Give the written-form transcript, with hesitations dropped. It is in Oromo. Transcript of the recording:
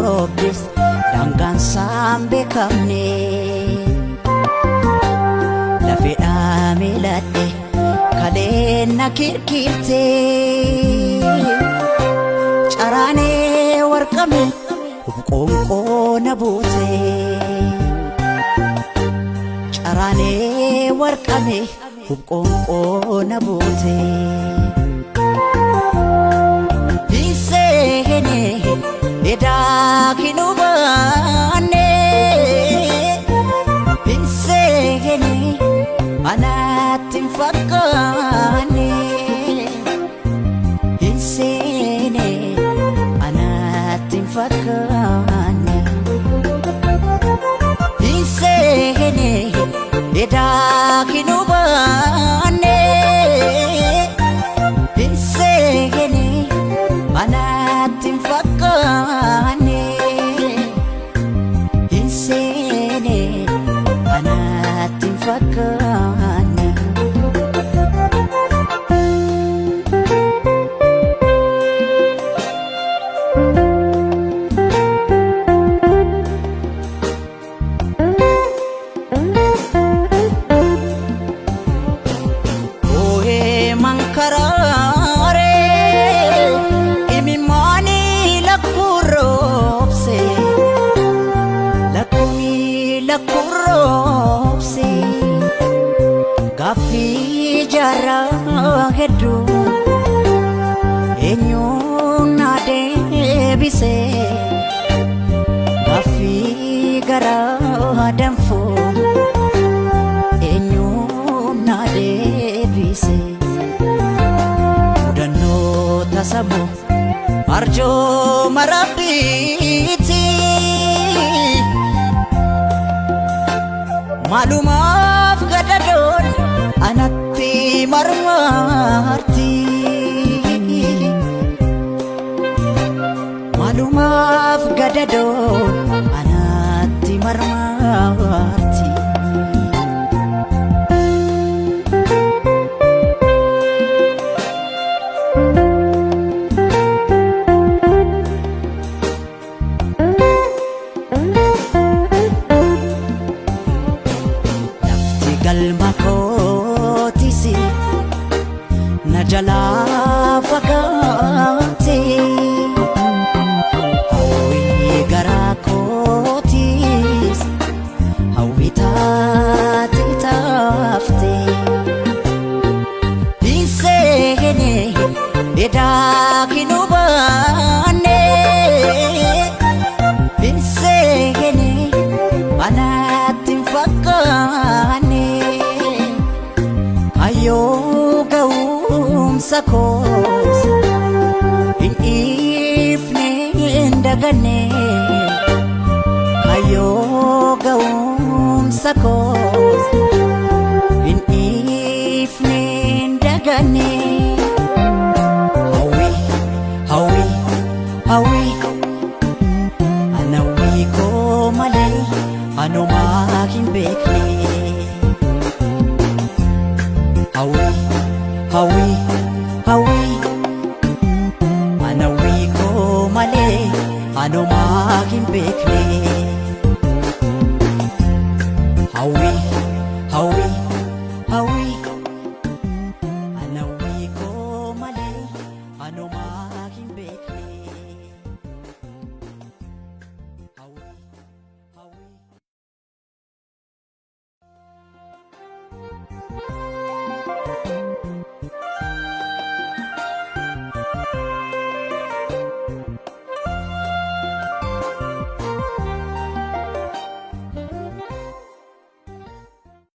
roobdes daangaan saambee qabne lafeedhaa miiladhe kaleen na kirkirte caraanee warqame qoonqoo na buute caraanee warqame qoonqoo na buute biseene edaa kinubaane biseene anatti fakkaane biseene anatti fakkaane biseene edaa kinubaane biseene anatti fakkaane biseene anatti fakkaane Gaaffii jaraa hedduu eenyuun na deebise gaaffii garaa danfoo eenyuun na deebise mudannoo tasamoo arjoo marabbiiti maalumaaf gadadoon anatti marmarti maalumaaf gadadoon anatti marmarti galma kootisi na jalaa fagaate hawwii garaa kootis hawwii taate taafte biseene edaa kinubaane biseene anatti fakkaane Ayo ga'umsa koos hin dhiifne hin daganne Ayo ga'umsa koos hin dhiifne hin daganne Hawwi, hawwi, hawwi anawwi koo malee anumaa hin beekne Hawi, hawi, hawi Anawi ko male Anuma hin bekne Hawi, hawi, hawi Anawi ko male Anuma hin bekne Hawi, hawi